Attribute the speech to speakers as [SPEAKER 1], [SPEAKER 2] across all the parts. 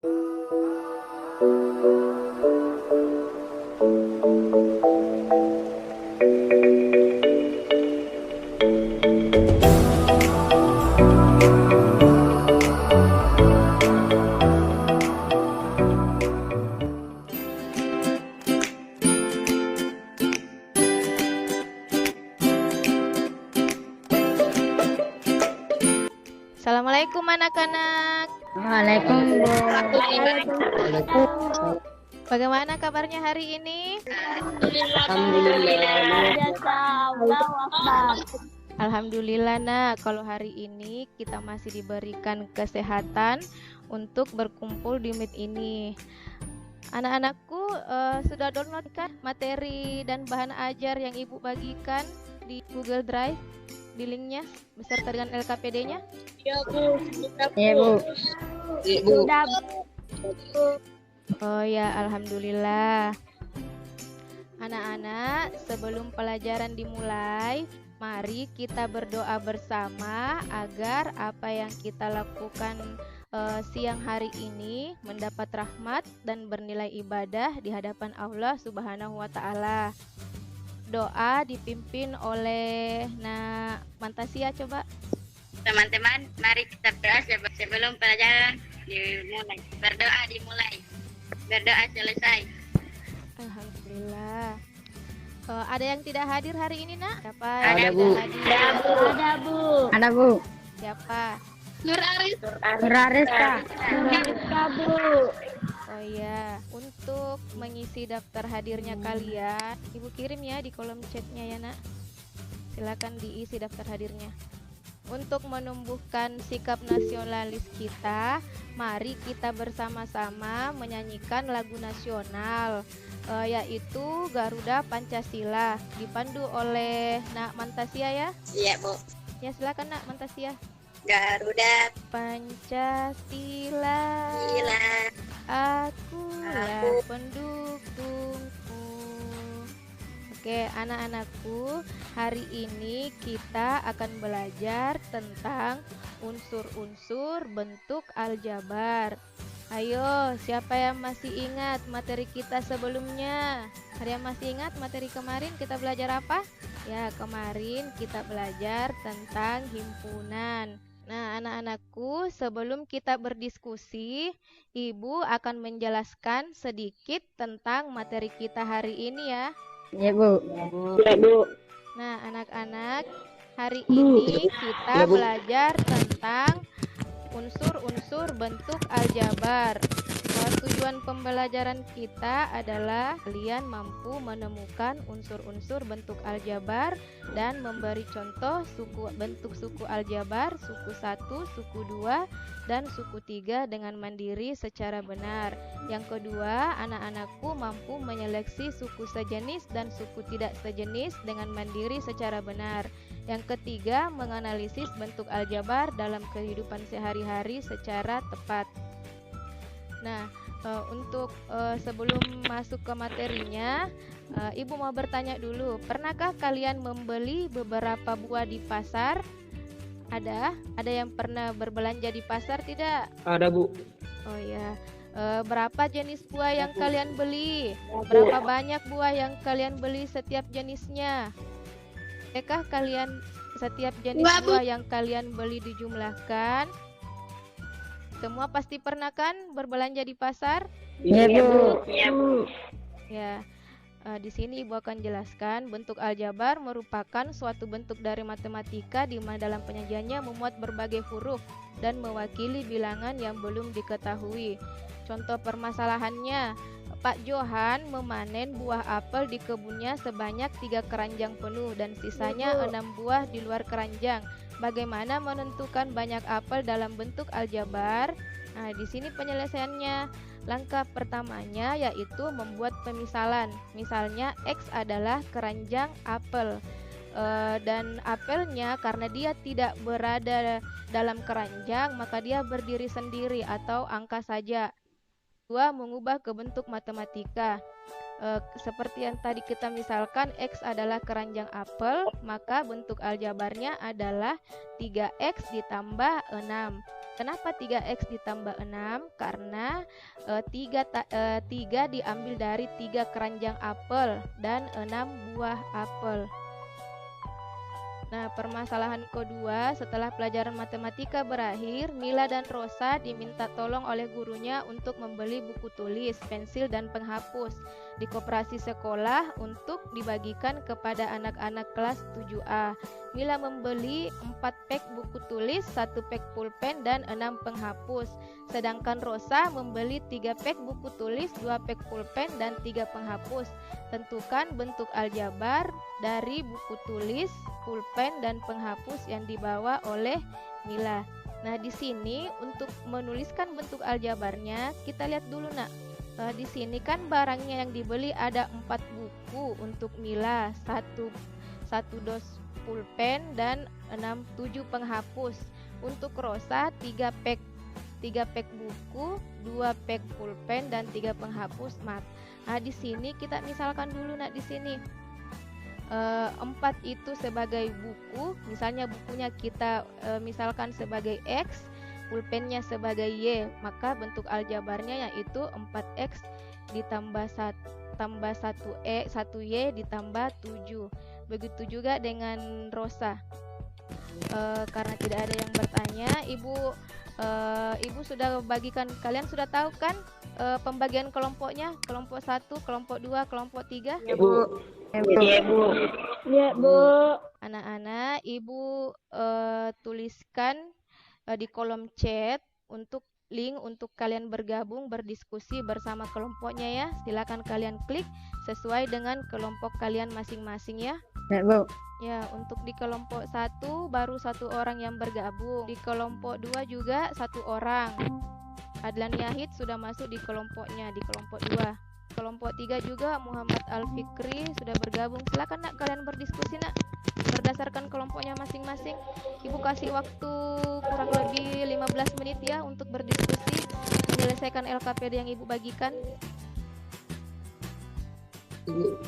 [SPEAKER 1] Assalamualaikum anak-anak.
[SPEAKER 2] Waalaikumsalam.
[SPEAKER 1] Bagaimana kabarnya hari ini? Alhamdulillah nak, kalau hari ini kita masih diberikan kesehatan untuk berkumpul di Meet ini. Anak-anakku sudah download kan materi dan bahan ajar yang ibu bagikan di Google Drive, di linknya beserta dengan LKPD-nya?
[SPEAKER 2] Iya, Bu. Sudah, Bu.
[SPEAKER 1] Oh ya, alhamdulillah. Anak-anak, sebelum pelajaran dimulai, mari kita berdoa bersama agar apa yang kita lakukan siang hari ini mendapat rahmat dan bernilai ibadah di hadapan Allah Subhanahu wa Ta'ala. Doa dipimpin oleh Mantasia, coba.
[SPEAKER 3] Teman-teman, mari kita berdoa sebelum pelajaran dimulai. Berdoa dimulai. Berdoa selesai.
[SPEAKER 1] Alhamdulillah. Ada yang tidak hadir hari ini, nak? Siapa?
[SPEAKER 2] Ada, Bu. Ada, Bu.
[SPEAKER 1] Siapa?
[SPEAKER 3] Nur Aris.
[SPEAKER 2] Kak. Bu.
[SPEAKER 1] Oh iya, untuk mengisi daftar hadirnya kalian, ibu kirim ya di kolom chatnya ya nak. Silakan diisi daftar hadirnya. Untuk menumbuhkan sikap nasionalis kita, mari kita bersama-sama menyanyikan lagu nasional, yaitu Garuda Pancasila, dipandu oleh Nak Mantasia ya.
[SPEAKER 3] Iya, Bu.
[SPEAKER 1] Ya silakan Nak Mantasia.
[SPEAKER 3] Garuda
[SPEAKER 1] Pancasila,
[SPEAKER 3] Pancasila,
[SPEAKER 1] akulah pendukungmu. Oke, anak-anakku, hari ini kita akan belajar tentang unsur-unsur bentuk aljabar. Ayo, siapa yang masih ingat materi kita sebelumnya? Ada yang masih ingat materi kemarin kita belajar apa? Ya, kemarin kita belajar tentang himpunan. Nah, anak-anakku, sebelum kita berdiskusi, Ibu akan menjelaskan sedikit tentang materi kita hari ini ya.
[SPEAKER 2] Iya, Bu.
[SPEAKER 1] Nah, anak-anak, hari ini kita belajar tentang unsur-unsur bentuk aljabar. Tujuan pembelajaran kita adalah kalian mampu menemukan unsur-unsur bentuk aljabar dan memberi contoh bentuk suku aljabar, suku 1, suku 2, dan suku 3 dengan mandiri secara benar. Yang kedua, anak-anakku mampu menyeleksi suku sejenis dan suku tidak sejenis dengan mandiri secara benar. Yang ketiga, menganalisis bentuk aljabar dalam kehidupan sehari-hari secara tepat. Nah, untuk sebelum masuk ke materinya, Ibu mau bertanya dulu, pernahkah kalian membeli beberapa buah di pasar? Ada yang pernah berbelanja di pasar tidak?
[SPEAKER 4] Ada, Bu.
[SPEAKER 1] Oh ya, berapa jenis buah yang kalian beli? Berapa banyak buah yang kalian beli setiap jenisnya? Apakah kalian setiap jenis buah yang kalian beli dijumlahkan? Semua pasti pernah kan berbelanja di pasar?
[SPEAKER 2] Iya, Bu.
[SPEAKER 1] Ya, di sini Ibu akan jelaskan bentuk aljabar merupakan suatu bentuk dari matematika di mana dalam penyajiannya memuat berbagai huruf dan mewakili bilangan yang belum diketahui. Contoh permasalahannya, Pak Johan memanen buah apel di kebunnya sebanyak 3 keranjang penuh dan sisanya 6 buah di luar keranjang. Bagaimana menentukan banyak apel dalam bentuk aljabar? Nah, di sini penyelesaiannya. Langkah pertamanya yaitu membuat pemisalan. Misalnya X adalah keranjang apel. Dan apelnya karena dia tidak berada dalam keranjang, maka dia berdiri sendiri atau angka saja. Dua, mengubah ke bentuk matematika. Seperti yang tadi kita misalkan X adalah keranjang apel, maka bentuk aljabarnya adalah 3X ditambah 6. Kenapa 3X ditambah 6? Karena 3 diambil dari 3 keranjang apel dan 6 buah apel. Nah, permasalahan kedua, setelah pelajaran matematika berakhir, Mila dan Rosa diminta tolong oleh gurunya untuk membeli buku tulis, pensil, dan penghapus di koperasi sekolah untuk dibagikan kepada anak-anak kelas 7A. Mila membeli 4 pek buku tulis, 1 pek pulpen, dan 6 penghapus. Sedangkan Rosa membeli 3 pek buku tulis, 2 pek pulpen, dan 3 penghapus. Tentukan bentuk aljabar dari buku tulis, pulpen, dan penghapus yang dibawa oleh Mila. Nah, di sini untuk menuliskan bentuk aljabarnya, kita lihat dulu nak. Di sini kan barangnya yang dibeli ada 4 buku untuk Mila, 1 dos pulpen, dan 7 penghapus. Untuk Rosa 3 pek buku, 2 pek pulpen, dan 3 penghapus mat. Nah, di sini kita misalkan dulu nak, di sini 4 itu sebagai buku, misalnya bukunya kita misalkan sebagai X, pulpennya sebagai Y, maka bentuk aljabarnya yaitu 4X ditambah 1Y ditambah 7. Begitu juga dengan Rosa. Karena tidak ada yang bertanya, Ibu sudah bagikan, kalian sudah tahu kan pembagian kelompoknya, kelompok 1, kelompok 2, kelompok 3?
[SPEAKER 2] Ya, Bu.
[SPEAKER 3] Iya, Bu.
[SPEAKER 2] Ya, Bu.
[SPEAKER 1] Anak-anak, Ibu tuliskan di kolom chat untuk link untuk kalian bergabung berdiskusi bersama kelompoknya ya. Silakan kalian klik sesuai dengan kelompok kalian masing-masing ya.
[SPEAKER 2] Ya, Bu.
[SPEAKER 1] Ya, untuk di kelompok 1 baru 1 orang yang bergabung. Di kelompok 2 juga 1 orang. Adlan Yahid sudah masuk di kelompoknya, di kelompok 2. Kelompok 3 juga Muhammad Al-Fikri sudah bergabung. Silakan nak kalian berdiskusi nak berdasarkan kelompoknya masing-masing. Ibu kasih waktu kurang lebih 15 menit ya untuk berdiskusi menyelesaikan LKPD yang Ibu bagikan.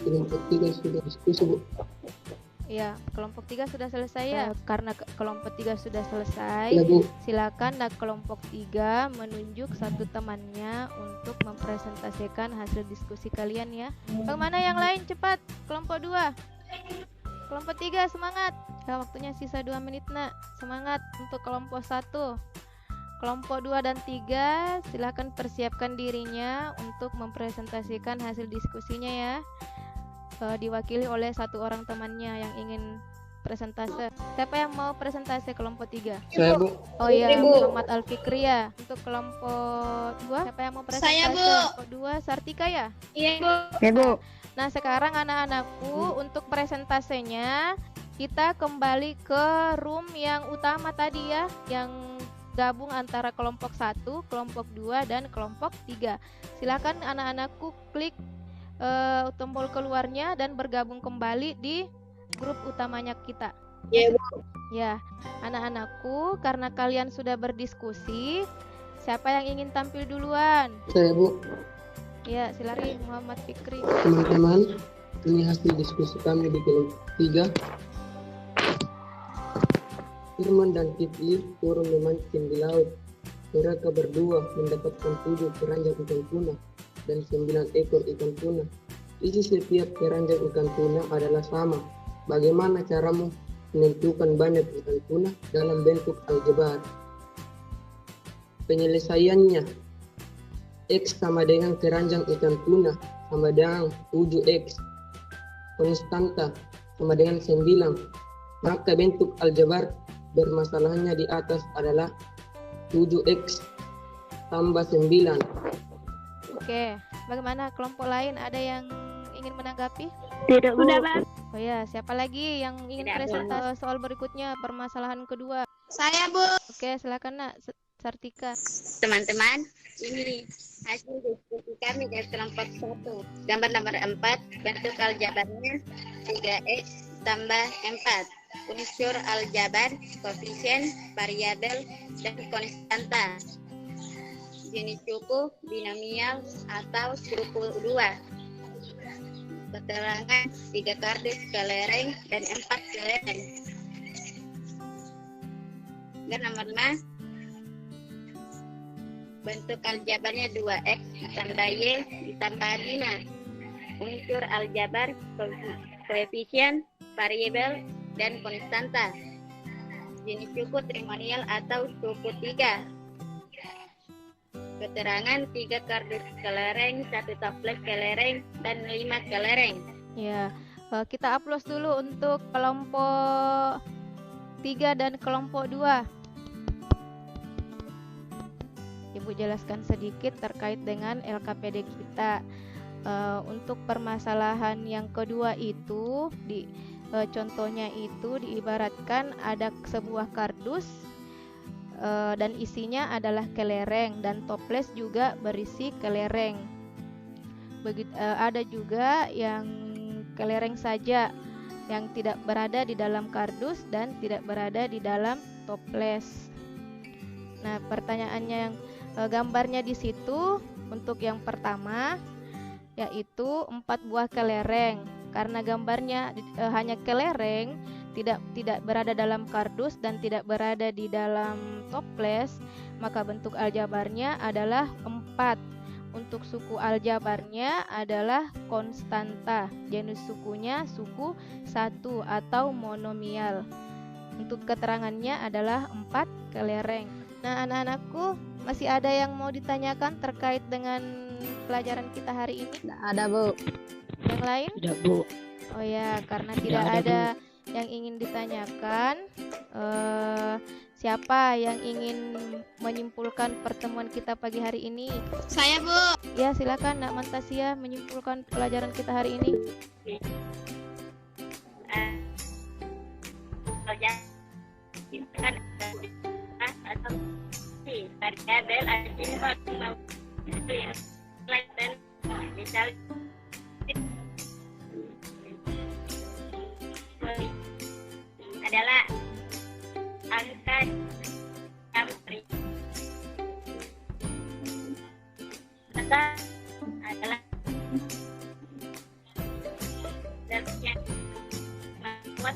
[SPEAKER 4] Kelompok 3 sudah diskusi, Bu.
[SPEAKER 1] Ya, kelompok 3 sudah selesai ya. Karena kelompok 3 sudah selesai,
[SPEAKER 4] Ya, Bu.
[SPEAKER 1] silakan kelompok 3 menunjuk satu temannya untuk mempresentasikan hasil diskusi kalian ya. Bagaimana yang lain cepat? Kelompok 2. Kelompok 3 semangat. Ya, waktunya sisa 2 menit nak. Semangat untuk kelompok 1. Kelompok 2 dan 3 silakan persiapkan dirinya untuk mempresentasikan hasil diskusinya ya. Diwakili oleh 1 orang temannya yang ingin presentase. Siapa yang mau presentase kelompok 3?
[SPEAKER 4] Saya, Bu.
[SPEAKER 1] Oh iya,
[SPEAKER 3] Ibu.
[SPEAKER 1] Muhammad Al-Fikri ya. Untuk kelompok 2, siapa yang mau presentase?
[SPEAKER 3] Saya, Bu.
[SPEAKER 1] Kelompok 2, Sartika ya?
[SPEAKER 3] Iya, Bu.
[SPEAKER 2] Ya, Bu.
[SPEAKER 1] Nah, sekarang anak-anakku untuk presentasenya kita kembali ke room yang utama tadi ya, yang gabung antara kelompok 1, kelompok 2, dan kelompok 3. Silakan anak-anakku klik tombol keluarnya dan bergabung kembali di grup utamanya kita.
[SPEAKER 3] Iya, Bu.
[SPEAKER 1] Ya, anak-anakku, karena kalian sudah berdiskusi, siapa yang ingin tampil duluan?
[SPEAKER 4] Saya, Bu.
[SPEAKER 1] Ya, silakan Muhammad Fikri.
[SPEAKER 4] Teman-teman, ini hasil diskusi kami di kelompok 3. Firman dan Kifli turun memancing di laut. Mereka berdua mendapatkan 7 keranjang ikan tuna dan 9 ekor ikan tuna. Isi setiap keranjang ikan tuna adalah sama. Bagaimana caramu menentukan banyak ikan tuna dalam bentuk aljabar? Penyelesaiannya, X sama dengan keranjang ikan tuna sama dengan 7X. Konstanta sama dengan 9. Maka bentuk aljabar bermasalahnya di atas adalah 7X tambah 9.
[SPEAKER 1] Oke, bagaimana kelompok lain? Ada yang ingin menanggapi?
[SPEAKER 2] Tidak, Bu.
[SPEAKER 1] Oh ya, siapa lagi yang ingin
[SPEAKER 3] Tidak,
[SPEAKER 1] presentasi soal berikutnya, permasalahan kedua?
[SPEAKER 3] Saya, Bu.
[SPEAKER 1] Oke, silakan nak, Sartika.
[SPEAKER 3] Teman-teman, ini hasil diskusi kami dari kelompok 1. Gambar nomor 4, bentuk aljabarnya 3X tambah 4. Unsur aljabar, koefisien, variabel, dan konstanta. Jenis suku, binomial, atau suku 2. Keterangan 3 kardus kelereng dan 4 kelereng. Dan nomor 5. Bentuk aljabarnya 2x ditambah y ditambah 5. Unsur aljabar, koefisien, variabel, dan konstanta. Jenis suku trimonial atau suku 3. Keterangan 3 kardus kelereng, 1 toples kelereng, dan 5 kelereng.
[SPEAKER 1] Ya, kita upload dulu untuk kelompok 3 dan kelompok 2. Ibu jelaskan sedikit terkait dengan LKPD kita. Untuk permasalahan yang kedua itu, contohnya itu diibaratkan ada sebuah kardus dan isinya adalah kelereng dan toples juga berisi kelereng. Ada juga yang kelereng saja yang tidak berada di dalam kardus dan tidak berada di dalam toples. Nah, pertanyaannya yang gambarnya di situ untuk yang pertama yaitu 4 buah kelereng. Karena gambarnya hanya kelereng, tidak berada dalam kardus dan tidak berada di dalam toples, maka bentuk aljabarnya adalah 4. Untuk suku aljabarnya adalah konstanta. Genus sukunya suku 1 atau monomial. Untuk keterangannya adalah 4 kelereng. Nah, anak-anakku, masih ada yang mau ditanyakan terkait dengan pelajaran kita hari ini?
[SPEAKER 2] Tidak ada, Bu.
[SPEAKER 1] Yang lain?
[SPEAKER 2] Tidak, Bu.
[SPEAKER 1] Oh ya, karena tidak ada yang ingin ditanyakan, siapa yang ingin menyimpulkan pertemuan kita pagi hari ini?
[SPEAKER 3] Saya, Bu.
[SPEAKER 1] Ya, silakan Nak Mantasia menyimpulkan pelajaran kita hari ini.
[SPEAKER 3] Atau variabel misal adalah angka yang adalah yang membuat.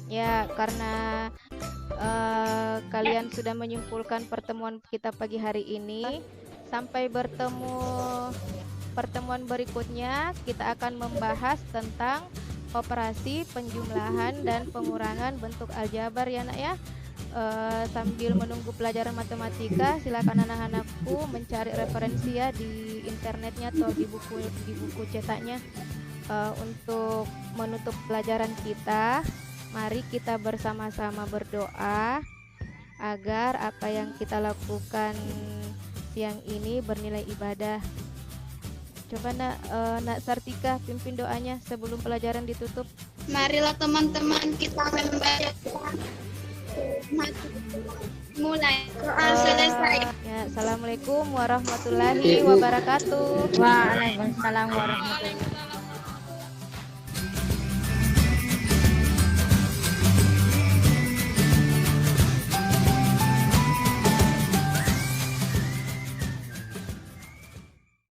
[SPEAKER 1] Ya, karena kalian sudah menyimpulkan pertemuan kita pagi hari ini. Sampai bertemu pertemuan berikutnya, kita akan membahas tentang operasi penjumlahan dan pengurangan bentuk aljabar ya Nak ya. Sambil menunggu pelajaran matematika, silakan anak-anakku mencari referensi ya di internetnya atau di buku cetaknya. Untuk menutup pelajaran kita, mari kita bersama-sama berdoa agar apa yang kita lakukan siang ini bernilai ibadah. Coba Nak Sartika pimpin doanya sebelum pelajaran ditutup.
[SPEAKER 3] Marilah teman-teman kita membaca mulai soal selesai.
[SPEAKER 1] Ya, assalamualaikum warahmatullahi wabarakatuh.
[SPEAKER 2] Waalaikumsalam warahmatullahi wabarakatuh.